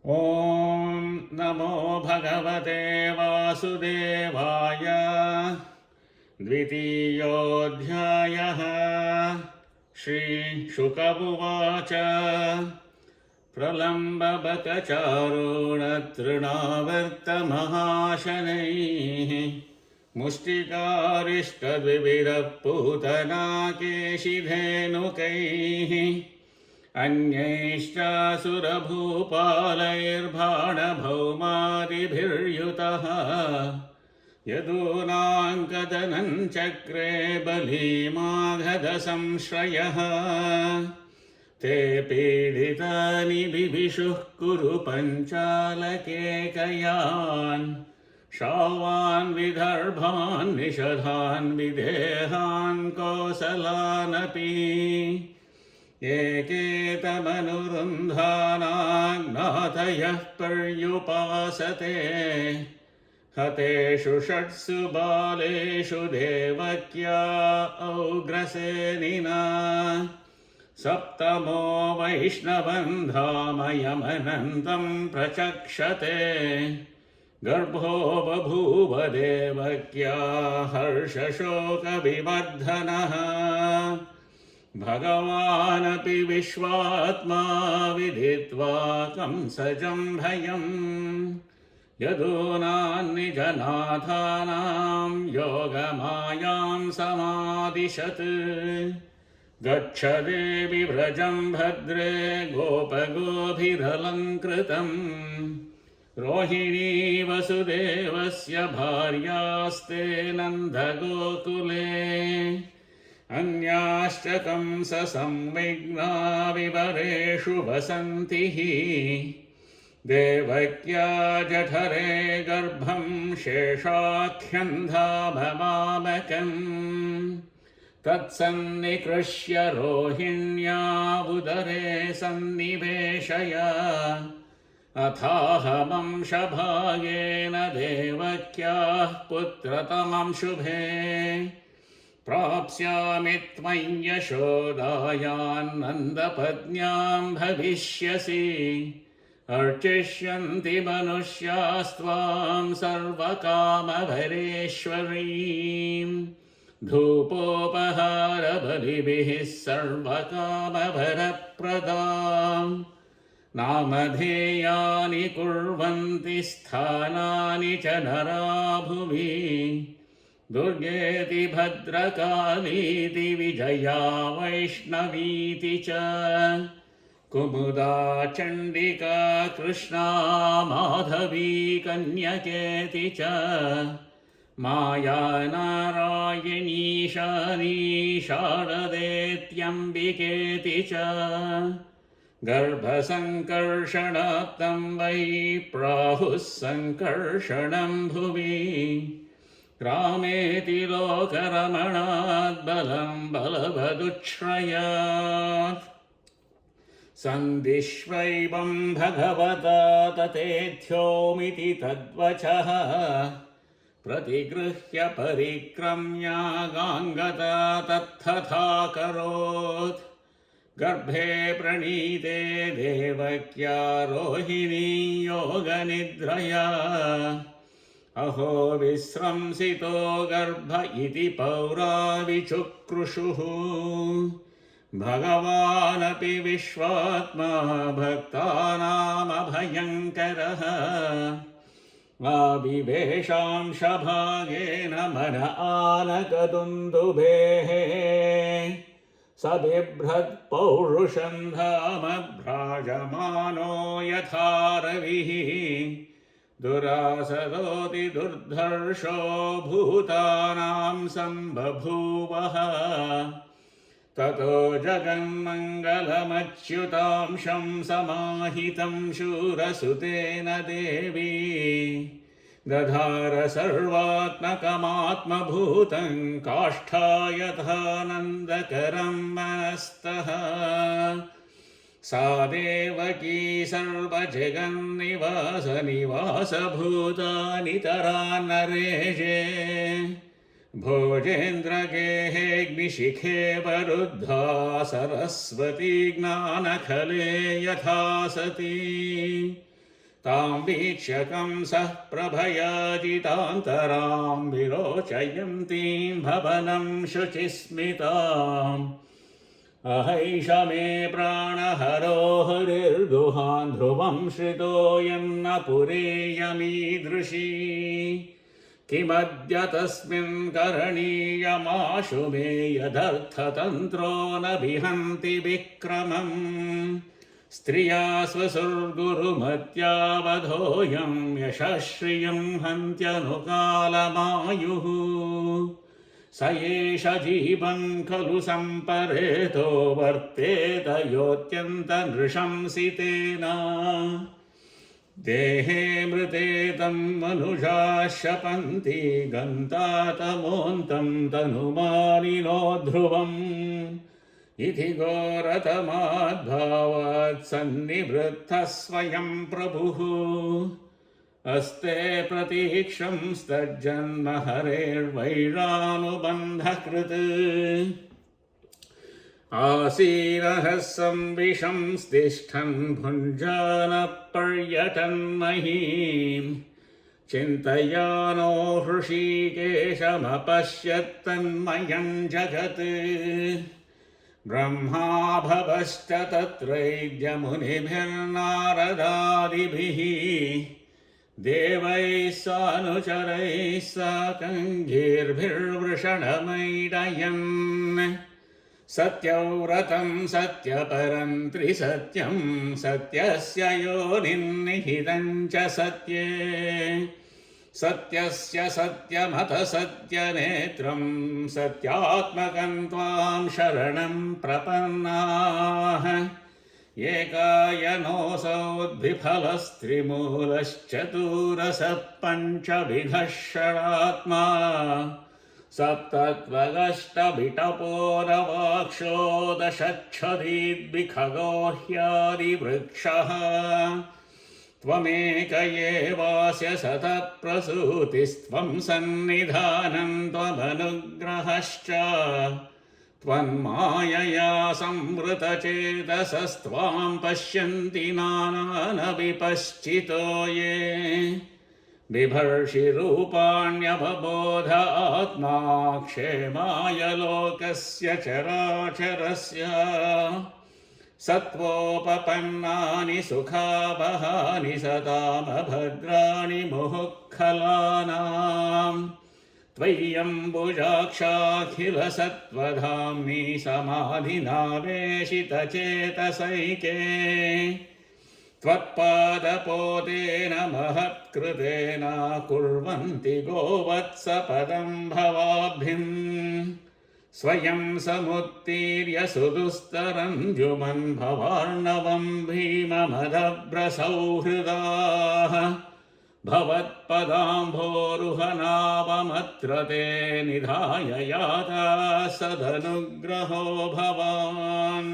ॐ नमो भगवते वासुदेवाय। द्वितीयोऽध्यायः। श्रीशुक उवाच। प्रलम्बबकचारुणतृणावर्तमहाशनैः मुष्टिकारिष्टद्विविधः पूतनाकेशिधेनुकैः अन्यैश्चासुरभूपालैर्बाणभौमादिभिर्युतः यदूनाङ्कदनं चक्रे बलीमाघदसंश्रयः ते पीडितानि बिभिषुः कुरु पञ्चालकेकयान् शावान् विदर्भान् निषधान् विदेहान् कोसलानपि एकेतमनुरुन्धानाज्ञातयः पर्युपासते हतेषु षट्सु बालेषु देवक्या औग्रसेनिना सप्तमो वैष्णवन्धामयमनन्तं प्रचक्षते गर्भो बभूव देवक्या हर्षशोकविवर्धनः भगवानपि विश्वात्मा विदित्वा कंसजं भयम् यदूनां निजनाथानां योगमायां समादिशत् गच्छ देवि व्रजं भद्रे गोपगोभिरलङ्कृतम् रोहिणी वसुदेवस्य भार्यास्ते नन्दगोकुले अन्याश्च कंससंविघ्ना विवरेषु वसन्तिः देवक्या जठरे गर्भं शेषाख्यन्धाभवामकम् तत्सन्निकृष्य रोहिण्या उदरे सन्निवेशय अथाहमंशभागेन देवक्याः पुत्रतमं शुभे प्राप्स्यामि त्वं यशोदायान्नन्दपत्न्यां भविष्यसि अर्चिष्यन्ति मनुष्यास्त्वां सर्वकामभरेश्वरीं धूपोपहारबलिभिः सर्वकामभरप्रदां नामधेयानि कुर्वन्ति स्थानानि च नरा भुवि दुर्गेति भद्रकालीति विजया वैष्णवीति च कुमुदा चण्डिका कृष्णा माधवी कन्यकेति च माया नारायणी शानी शारदेत्यम्बिकेति च गर्भसङ्कर्षणात्तं वै प्राहुः सङ्कर्षणं भुवि रामेति लोकरमणात् बलं बलवदुच्छ्रयात् सन्दिष्वैवं भगवता तथेथ्योमिति तद्वचः प्रतिगृह्य परिक्रम्य गाङ्गता तत्तथाकरोत् गर्भे प्रणीते देवक्या रोहिणी योगनिद्रया अहो विस्रंसितो गर्भ इति पौरा विचुक्रुषुः भगवानपि विश्वात्मा भक्तानामभयङ्करः आविवेशांशभागेन मन आनकदुन्दुभेः स बिभ्रत् पौरुषं धाम भ्राजमानो यथा रविः दुरासदोति दुर्धर्षो भूतानां सम्बभूवः ततो जगन्मङ्गलमच्युतांशं समाहितं शूरसुतेन देवी दधार सर्वात्मकमात्मभूतं काष्ठायथानन्दकरं मनस्तः सा देवकी सर्वजगन्निवासभूतानि तरान्नरेजे भोजेन्द्रगेहेऽग्निशिखे वरुद्धा सरस्वती ज्ञानखले यथा सती तां वीक्ष्य कंसः प्रभयाजितान्तरां विरोचयन्तीं भवनं शुचिस्मिताम् अहैष मे प्राणहरो हरिर्गुहान् ध्रुवं श्रितोऽयं न पुरेयमीदृशी किमद्य तस्मिन् करणीयमाशु मे यदर्थतन्त्रो न विहन्ति विक्रमम् स्त्रिया स्वसुर्गुरुमत्यावधोऽयं यशश्रियं हन्त्यनुकालमायुः स एष जीवन् खलु सम्परेतो वर्तेत योऽत्यन्तनृशंसितेन देहे मृते तं मनुषाः शपन्ति गन्तातमोऽन्तं तनुमानिनो ध्रुवम् इति घोरतमाद्भावात् सन्निवृत्तः स्वयं प्रभुः अस्ते प्रतीक्षंस्तज्जन्म हरेर्वैरानुबन्धकृत् आसीनः संविशंस्तिष्ठन् भुञ्जानपर्यटन्महीं चिन्तयानो हृषीकेशमपश्यत्तन्मयं जगत् ब्रह्मा भवश्च तत्रैद्यमुनिभिर्नारदादिभिः देवैः सानुचरैः साकङ्गीर्भिर्वृषणमैडयन् सत्यव्रतं सत्यपरं त्रिसत्यं सत्यस्य योनिन्निहितं च सत्ये सत्यस्य सत्यमतसत्यनेत्रं सत्यात्मकं त्वां शरणं प्रपन्नाः एकायनोऽसौद्विफलस्त्रिमूलश्चतुरसः पञ्चविधः षडात्मा सप्तत्वगष्टविटपोरवाक्षोदशच्छदीद्विखगो ह्यादिवृक्षः त्वमेक एवास्य सतप्रसूतिस्त्वं सन्निधानं त्वमनुग्रहश्च त्वन्मायया संवृतचेतसस्त्वां पश्यन्ति नानानविपश्चितो ये बिभर्षि रूपाण्यवबोध आत्मा क्षेमाय लोकस्य चराचरस्य सत्वोपपन्नानि सुखावहानि सतामभद्राणि मुहुःखलानाम् त्वय्यम्बुजाक्षाखिलसत्त्वधाम्नि समाधिनावेशितचेतसैके त्वत्पादपोतेन महत्कृतेन कुर्वन्ति गोवत्सपदं भवाब्धिम् स्वयं समुत्तीर्य सुदुस्तरं द्युमन् भवार्णवं भीममदभ्रसौहृदाः भवत्पदाम्भोरुहनावमत्र ते निधाय याता सदनुग्रहो भवान्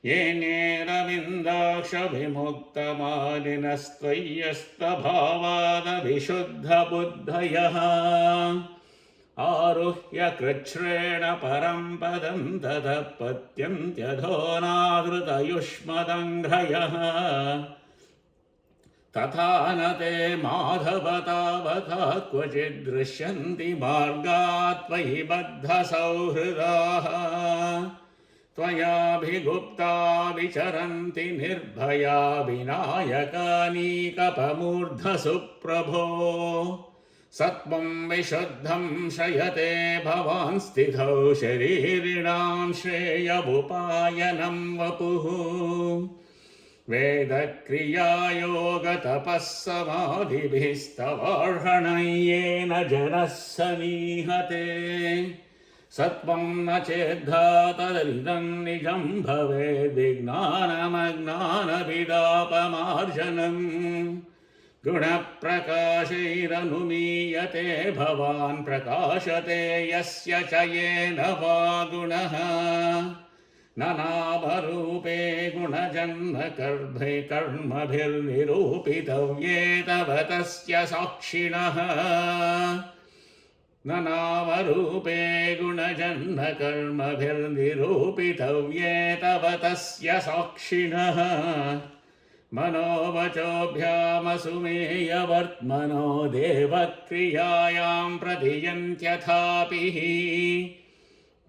येनेरविन्दाक्षविमुक्तमालिनस्त्वय्यस्तभावादविशुद्धबुद्धयः आरुह्य कृच्छ्रेण परं पदं ततः पत्यन्त्यधोनादृतयुष्मदङ्घ्रयः तथा न ते माधव तावता क्वचिद्दृश्यन्ति मार्गात् त्वयि बद्धसौहृदाः त्वयाभिगुप्ता विचरन्ति निर्भया विनायकानीकपमूर्धसु प्रभो सत्वं विशुद्धं शयते भवान् स्थितौ शरीरिणां श्रेयमुपायनं वपुः वेदक्रियायोगतपः समाधिभिस्तवार्हणं येन जनः समीहते सत्वं न चेद्घातदलिदं निजं भवेद्विज्ञानमज्ञानविदापमार्जनम् गुणप्रकाशैरनुमीयते भवान् प्रकाशते यस्य च येन वा गुणः न नामरूपे गुणजन्मकर्मभिर्निरूपितव्ये तव तस्य साक्षिणः न नामरूपे गुणजन्मकर्मभिर्निरूपितव्ये तव तस्य साक्षिणः मनोवचोभ्यामसुमेयवर्त्मनो देवक्रियायां प्रतियन्त्यथापि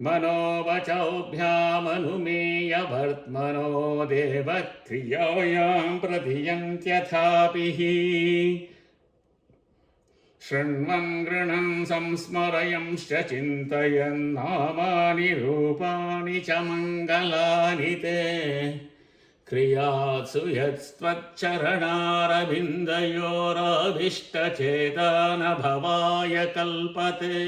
मनोवचोभ्यामनुमेयवर्त्मनो देवक्रियायां प्रतियन्त्यथापि शृण्वन् गृणन् संस्मरयंश्च चिन्तयन् नामानि रूपाणि च मङ्गलानि ते क्रियात्सु यत्स्त्वच्चरणारविन्दयोरभीष्टचेतन भवाय कल्पते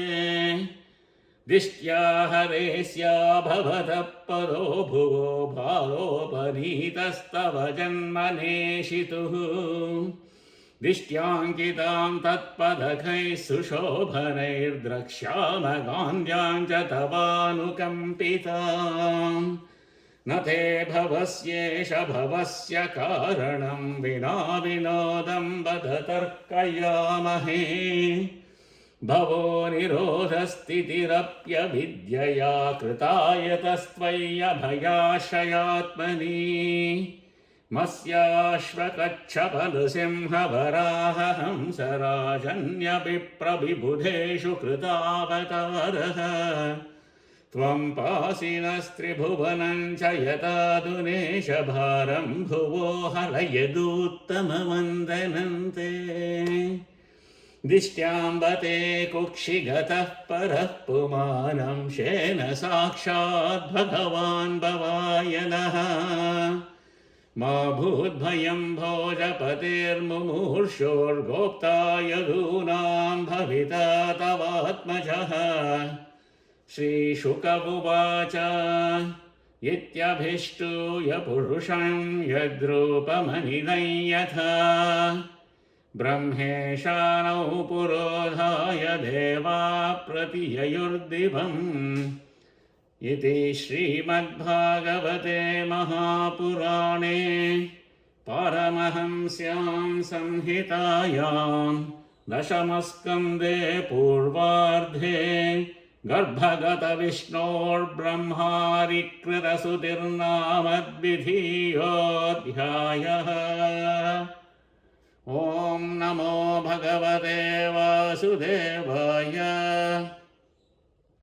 दिष्ट्या हरेस्या भवतः पदो भुवो भारोपनीतस्तव जन्मनेशितुः दिष्ट्याङ्कितां तत्पदकैः सुशोभनैर्द्रक्ष्यामगान्ध्यां च तवानुकम्पिताम् न ते भवस्येष भवस्य कारणं विना विनोदं वद तर्कयामहे भवो निरोधस्थितिरप्यविद्यया कृतायतस्त्वय्यभयाश्रयात्मनि मस्याश्वकच्छपलसिंहवराहंसराजन्यविप्रविबुधेषु कृतावतारः त्वं पासिनस्त्रिभुवनं च यतादुनेश भारं भुवो हरयदुत्तमवन्दनं ते दिष्ट्याम्बते कुक्षिगतः परः पुमानं शेन साक्षात् भगवान् भवायनः मा भूद्भयं भोजपतेर्मुमूर्षोर्गोप्ता यदूनां भविता तवात्मजः श्रीशुक उवाच इत्यभिष्टूय पुरुषं यद्रूपमनिदं यथा ब्रह्मेशानौ पुरोधाय देवा प्रतिययुर्दिवम् इति श्रीमद्भागवते महापुराणे पारमहंस्यां संहितायां दशमस्कन्धे पूर्वार्धे गर्भगतविष्णोर्ब्रह्मारिकृतसुतिर्नाम द्वितीयोऽध्यायः। ॐ नमो भगवते वासुदेवाय।